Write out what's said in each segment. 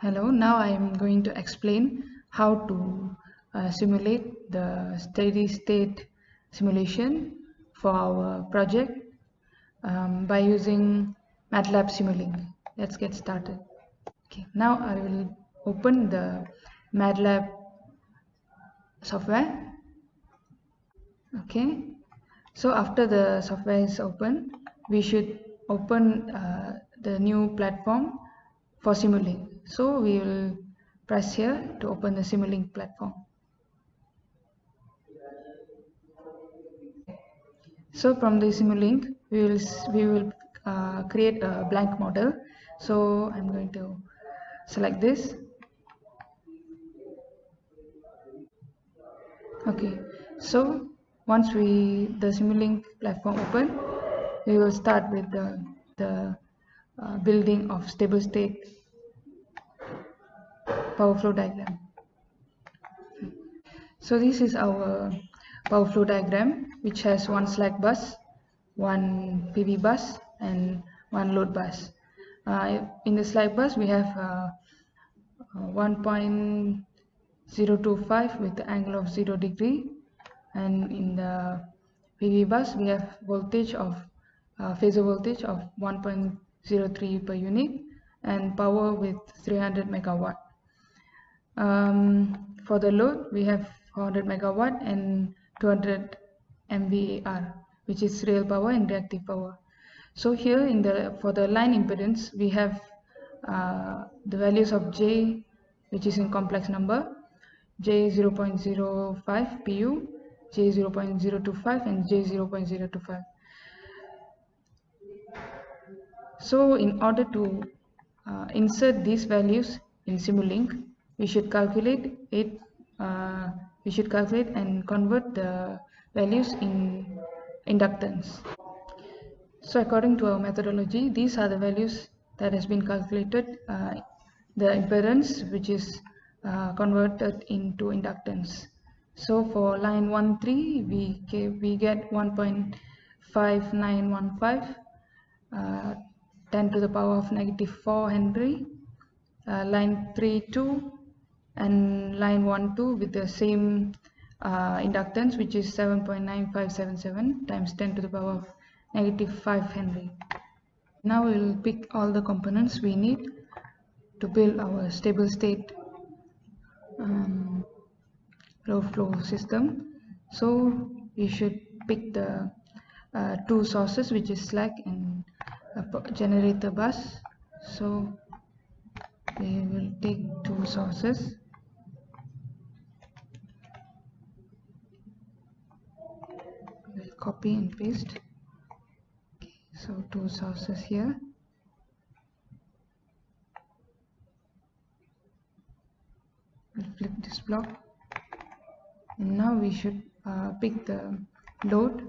Hello, now I am going to explain how to simulate the steady state simulation for our project by using Matlab Simulink. Let's get started. Okay, now I will open the Matlab software. Okay, so after the software is open, we should open the new platform for Simulink. So we will press here to open the Simulink platform. So from the Simulink, we will create a blank model. So I'm going to select this. Okay. So once the Simulink platform open, we will start with the building of stable state power flow diagram. So this is our power flow diagram, which has one slack bus, one PV bus, and one load bus. In the slack bus, we have 1.025 with the angle of 0 degree, and in the PV bus, we have voltage of phasor voltage of 1.03 per unit and power with 300 megawatt. For the load, we have 400 megawatt and 200 MVAR, which is real power and reactive power. So here for the line impedance, we have the values of J, which is in complex number, J 0.05 pu, J 0.025 and J 0.025. So in order to insert these values in Simulink, we should calculate it. We should calculate and convert the values in inductance. So according to our methodology, these are the values that has been calculated. The impedance, which is converted into inductance. So for line 1-3, we get 1.5915, 10 to the power of -4 Henry. Line 3-2 and line 1-2 with the same inductance, which is 7.9577 times 10 to the power of -5 Henry. Now we will pick all the components we need to build our stable state low flow system. So we should pick the two sources, which is slack and generator bus. So we will take two sources. We'll copy and paste. Okay, so two sources here. We'll flip this block, and now we should pick the load.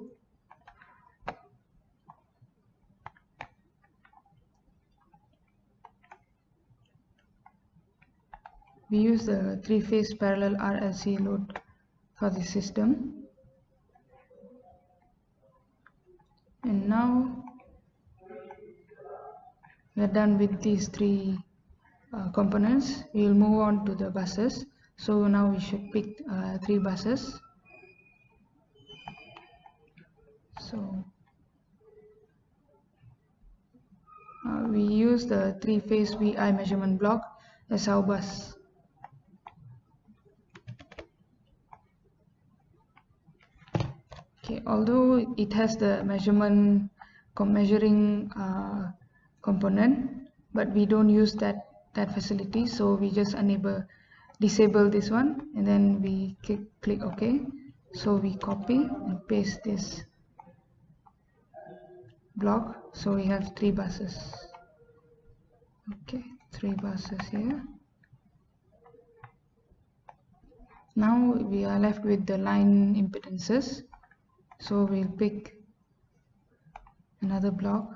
We use the three-phase parallel RLC load for this system. And now we are done with these three components. We will move on to the buses. So now we should pick three buses. So we use the three-phase VI measurement block as our bus. Okay, although it has the measuring component, but we don't use that facility, so we just disable this one, and then we click OK. So we copy and paste this block. So we have three buses. Okay, three buses here. Now we are left with the line impedances. So we'll pick another block.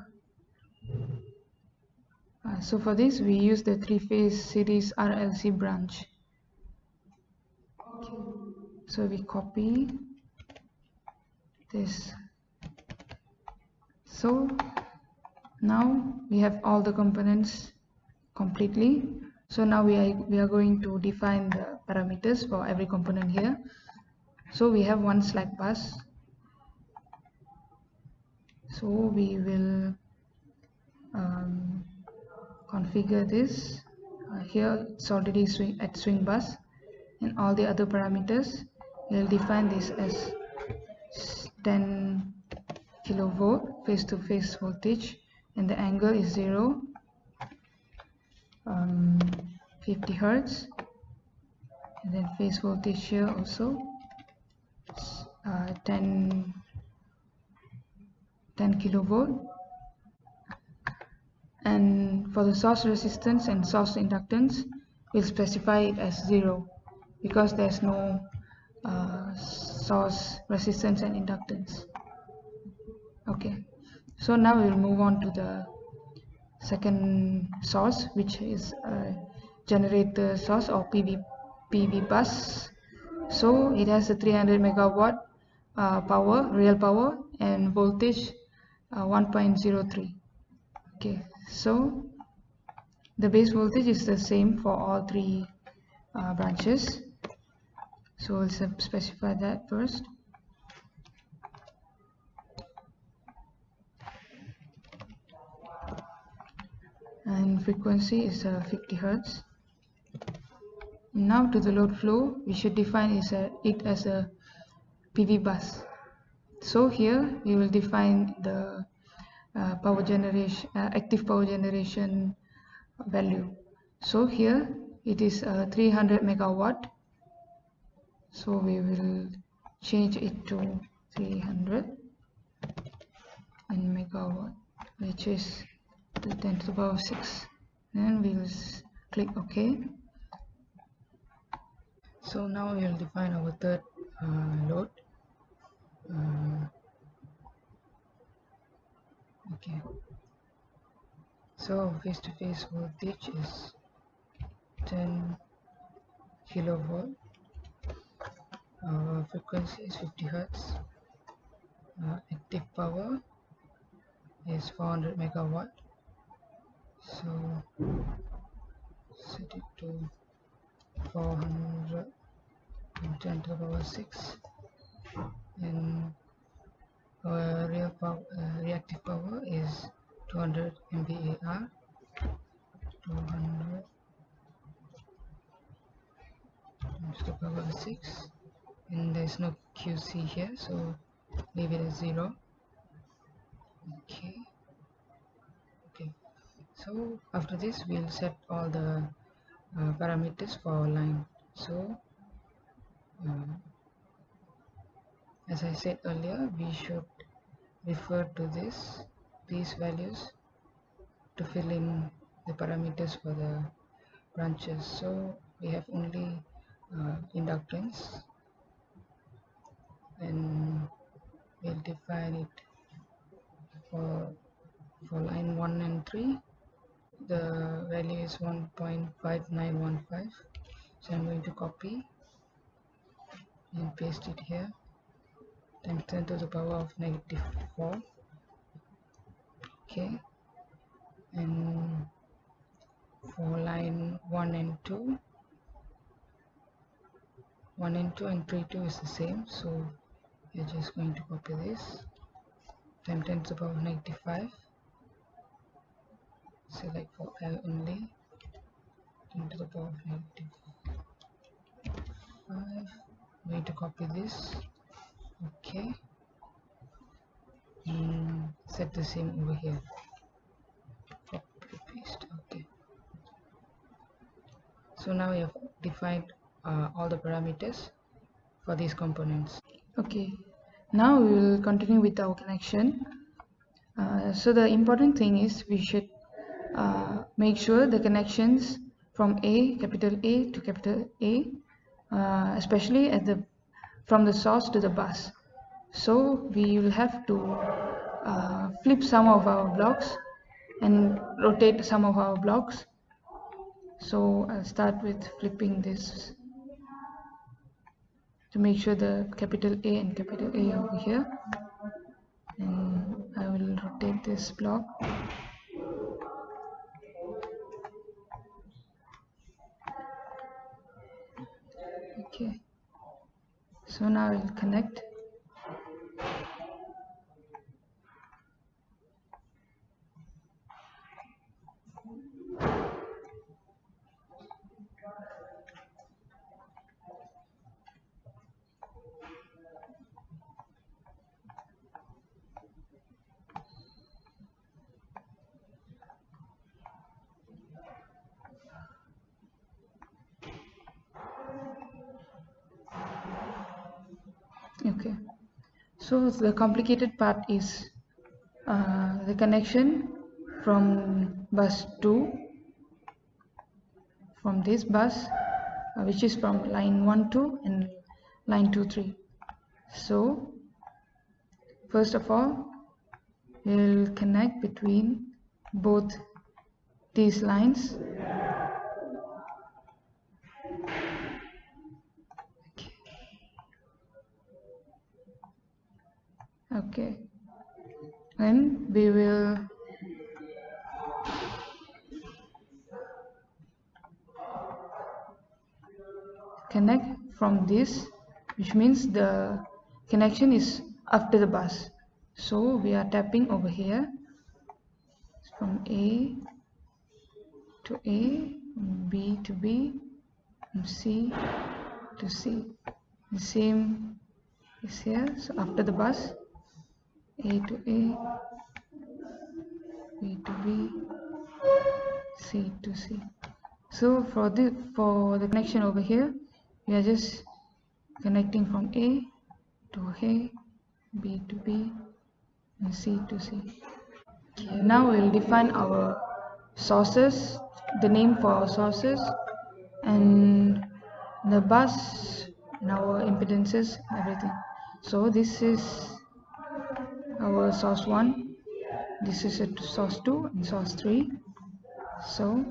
So for this, we use the three-phase series RLC branch. Okay. So we copy this. So now we have all the components completely. So now we are going to define the parameters for every component here. So we have one slack bus. So we will configure this. Here it's already swing bus, and all the other parameters we'll define this as 10 kilovolt face-to-face voltage, and the angle is 0, 50 hertz, and then phase voltage here also 10 kilovolt. And for the source resistance and source inductance, we'll specify it as 0 because there's no source resistance and inductance. Okay, so now we'll move on to the second source, which is a generator source or PV bus. So it has a 300 megawatt real power, and voltage 1.03. Okay, so the base voltage is the same for all three branches. So we'll specify that first. And frequency is 50 hertz. Now to the load flow, we should define it as a PV bus. So here we will define the power generation, active power generation value. So here it is 300 megawatt. So we will change it to 300 in megawatt, which is 10 to the power 6. Then we will click OK. So now we will define our third load. Okay. So face-to-face voltage is 10 kilovolt. Frequency is 50 hertz. Active power is 400 megawatt. So set it to 400 and 10 to the power 6. And our reactive power is 200 MVAR. 200 to the power 6, and there is no QC here, so leave it as 0. Okay. So after this we'll set all the parameters for our line. So as I said earlier, we should refer to these values to fill in the parameters for the branches. So we have only inductance, and we'll define it for line 1 and 3. The value is 1.5915. So I'm going to copy and paste it here. Times 10 to the power of -4. Okay, and for line 1 and 2, 1 and 2 and 3 2 is the same, so you're just going to copy this, times 10 to the power of -5. Select for L only, 10 to the power of -5. I'm going to copy this. Okay, and set the same over here. Copy paste. Okay, so now we have defined all the parameters for these components. Okay, now we will continue with our connection. So the important thing is we should make sure the connections from capital A to capital A, especially from the source to the bus. So we will have to flip some of our blocks and rotate some of our blocks. So I'll start with flipping this to make sure the capital A and capital A over here, and I will rotate this block. So now I'll connect. Okay, so the complicated part is the connection from bus 2, from this bus, which is from line 1 2 and line 2 3. So first of all, we'll connect between both these lines. Okay, then we will connect from this, which means the connection is after the bus. So we are tapping over here from A to A, B to B, C to C. The same is here. So after the bus, A to A, B to B, C to C. So for the connection over here, we are just connecting from A to A, B to B, and C to C. Okay, now we'll define our sources, the name for our sources, and the bus and our impedances, everything. So this is our source 1, this is a source 2 and source 3. So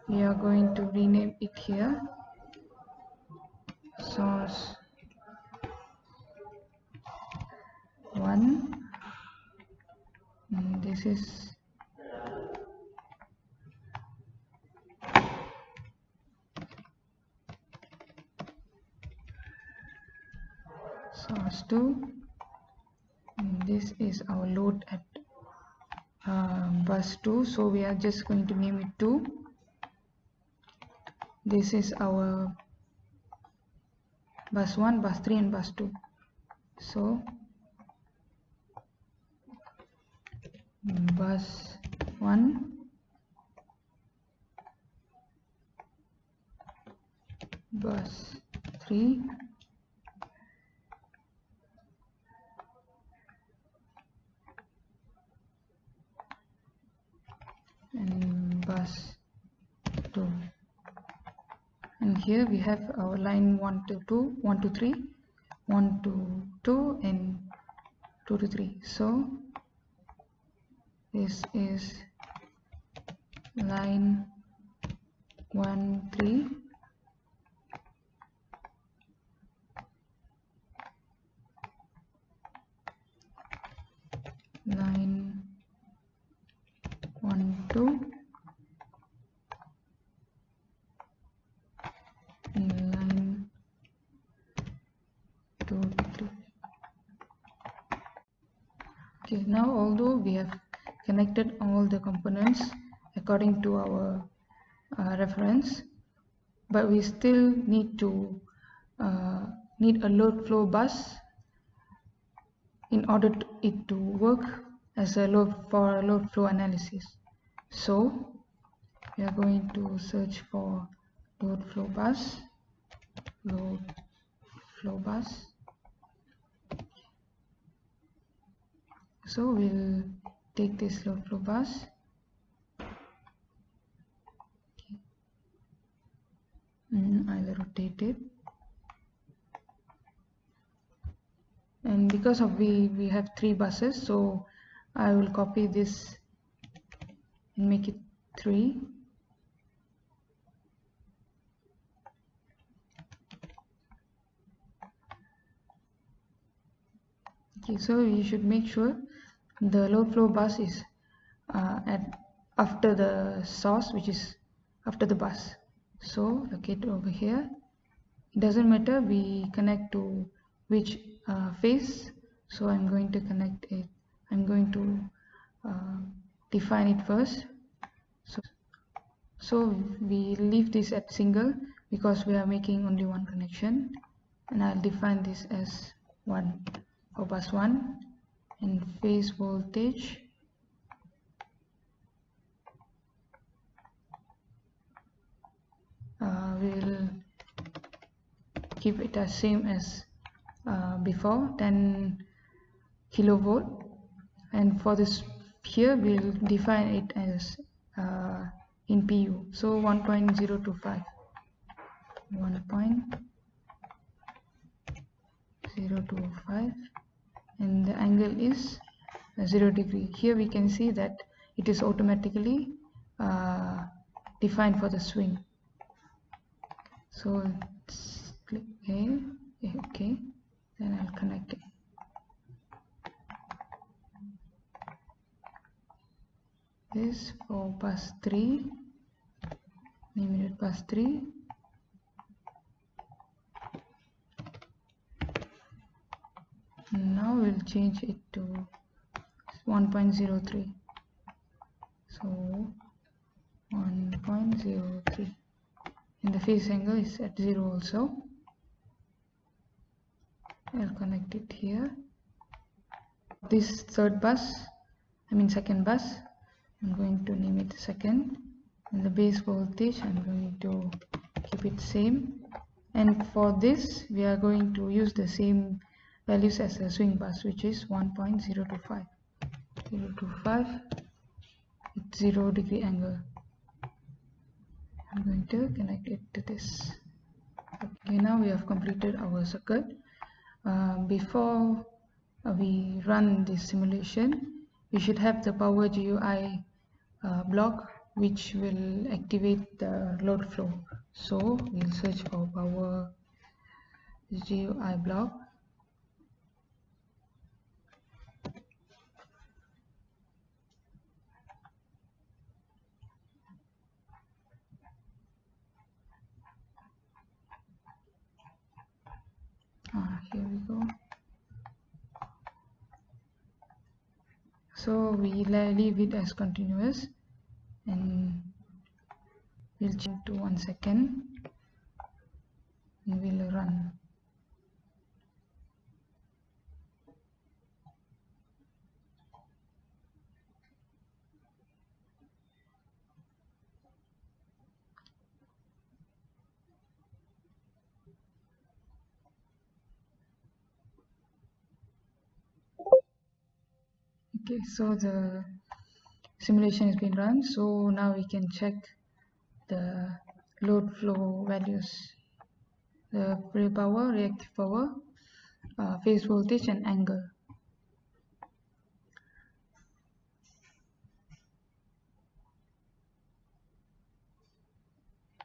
we are going to rename it here, source 1, and this is source 2, and this is our load at bus 2, so we are just going to name it 2. This is our bus 1, bus 3 and bus 2. So bus 1, bus 3, and bus 2. And here we have our line 1 to 2, 1 to 3, 1 to 2 and 2 to 3. So this is line 1 3, line 1 2, and line 2 3. Okay, now although we have connected all the components according to our reference, but we still need to need a load flow bus in order it to work as a load flow analysis. So we are going to search for load flow bus, so we'll take this load flow bus, I'll rotate it, and because of we have 3 buses, so I will copy this and make it 3. Okay, so you should make sure the load flow bus is after the source, which is after the bus. So locate over here. It doesn't matter we connect to which face. So I'm going to connect it. I'm going to define it first. So we leave this at single because we are making only one connection, and I'll define this as 1 for bus 1, and phase voltage we'll keep it as same as before, 10 kilovolt, and for this here we'll define it as in PU, so 1.025 1.025, and the angle is 0 degree. Here we can see that it is automatically defined for the swing. So let's click A, okay, then I'll connect it. This for bus 3, name it bus 3. Now we'll change it to 1.03. So 1.03, and the phase angle is at 0 also. I'll connect it here. This second bus, I'm going to name it second, and the base voltage I'm going to keep it same, and for this we are going to use the same values as a swing bus, which is 1.025 with 0 degree angle. I'm going to connect it to this. Okay, now we have completed our circuit. Before we run this simulation, we should have the power GUI block, which will activate the load flow. So we'll search for power GUI block. Here we go. So we leave it as continuous, and we'll change to 1 second, and we'll run. Okay, so the simulation has been run. So now we can check the load flow values, the real power, reactive power, phase voltage, and angle.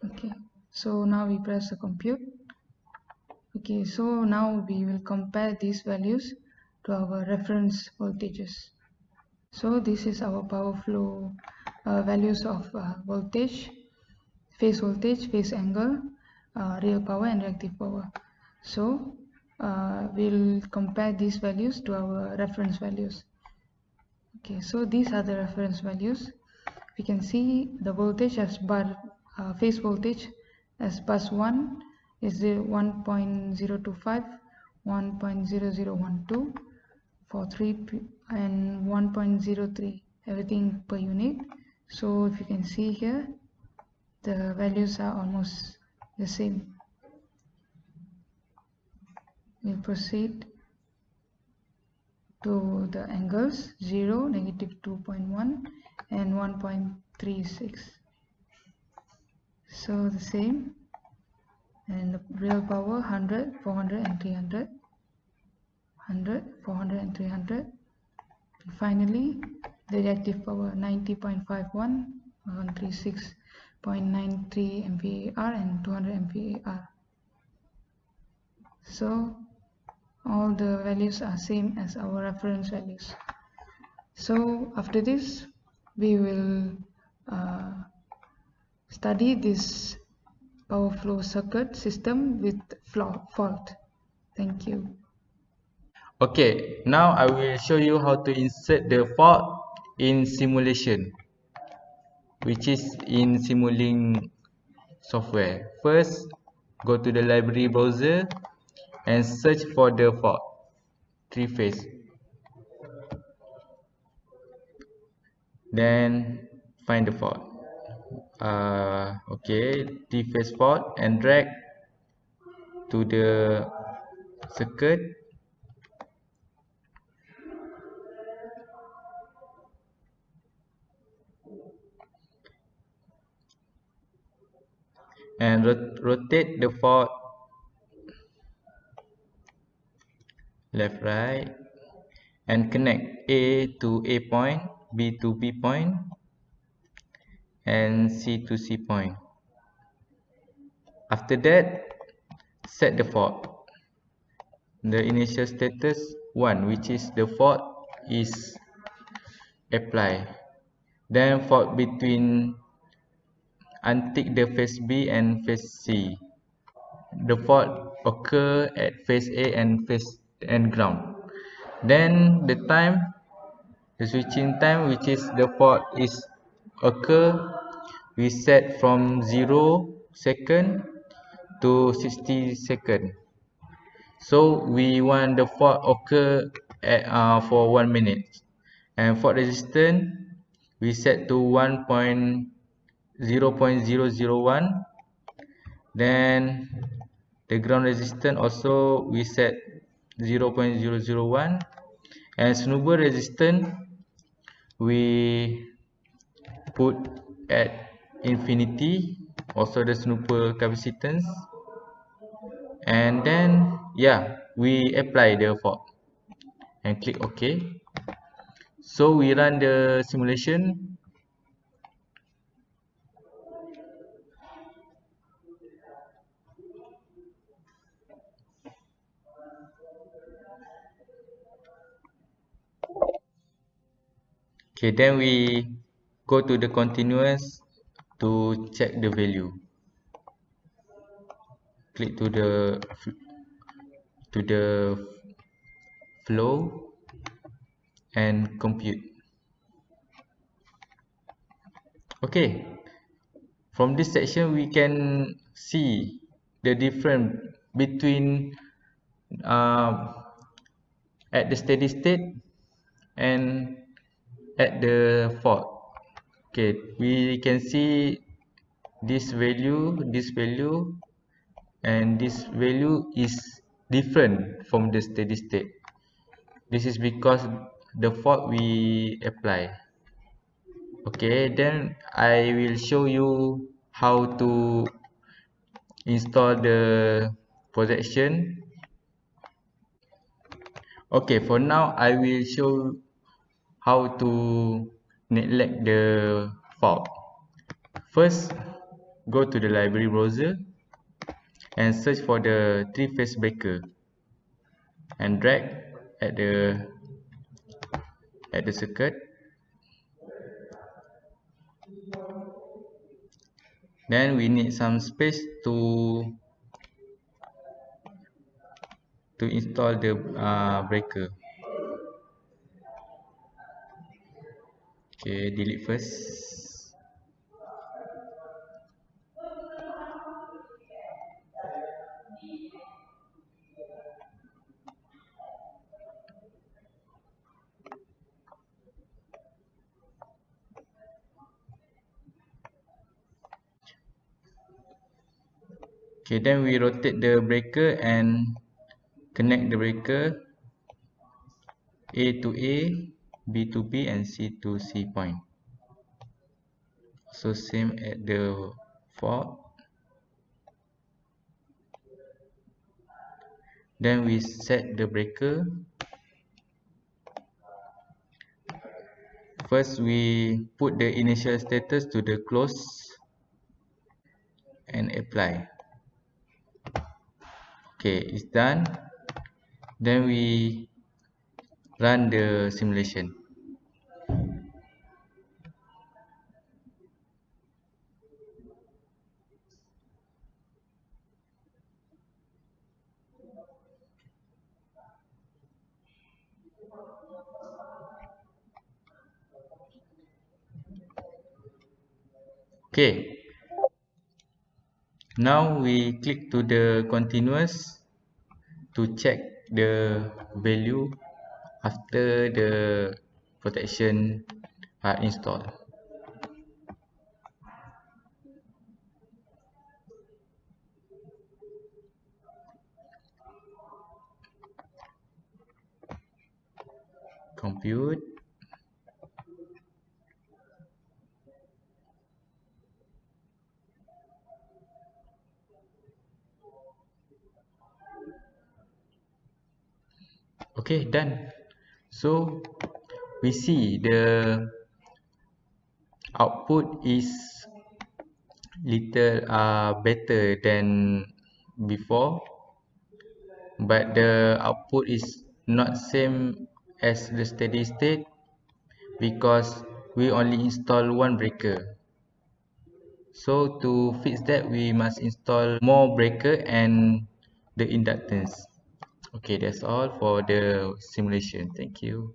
Okay, so now we press the compute. Okay, so now we will compare these values to our reference voltages. So this is our power flow values of voltage, phase angle, real power, and reactive power. So we'll compare these values to our reference values. Okay, so these are the reference values. We can see the voltage as phase voltage as bus 1 is 1.025, 1.0012 for 3 and 1.03, everything per unit. So if you can see here, the values are almost the same. We'll proceed to the angles 0, -2.1, and 1.36. So the same, and the real power 100, 400, and 300. 100, 400, and 300. And finally, the reactive power 90.51, 136.93 MVAR, and 200 MVAR. So all the values are same as our reference values. So after this, we will study this power flow circuit system with fault. Thank you. Okay, now I will show you how to insert the fault in simulation, which is in Simulink software. First, go to the library browser and search for the fault, three-phase. Then find the fault. Okay, three-phase fault and drag to the circuit and rotate the fault left right and connect A to A point, B to B point and C to C point. After that, set the fault. The initial status 1, which is the fault is applied. Then fault between untick the phase B and phase C. The fault occur at phase A and phase and ground. Then the time, the switching time, which is the fault is occur, we set from 0 second to 60 second. So we want the fault occur at, for 1 minute. And fault resistance we set to 0.001. Then the ground resistance also we set 0.001, and snowball resistance we put at infinity, also the snowball capacitance. And then yeah, we apply the fault and click OK. So we run the simulation. Okay, then we go to the continuous to check the value. Click to the flow and compute. Okay, from this section we can see the difference between at the steady state and at the fault. Okay, we can see this value, and this value is different from the steady state. This is because the fault we apply. Okay, then I will show you how to install the projection. Okay, for now I will show how to neglect the fault. First, go to the library browser and search for the three-phase breaker and drag at the circuit. Then we need some space to install the breaker. Okay, delete first. Okay, then we rotate the breaker and connect the breaker A to A, B to B and C to C point. So same at the fault. Then we set the breaker. First we put the initial status to the close and apply. Okay, it's done. Then we run the simulation. Okay, now we click to the continuous to check the value after the protection are installed. Compute. Okay, done. So we see the output is little better than before, but the output is not same as the steady state because we only install one breaker. So to fix that, we must install more breaker and the inductance. Okay, that's all for the simulation. Thank you.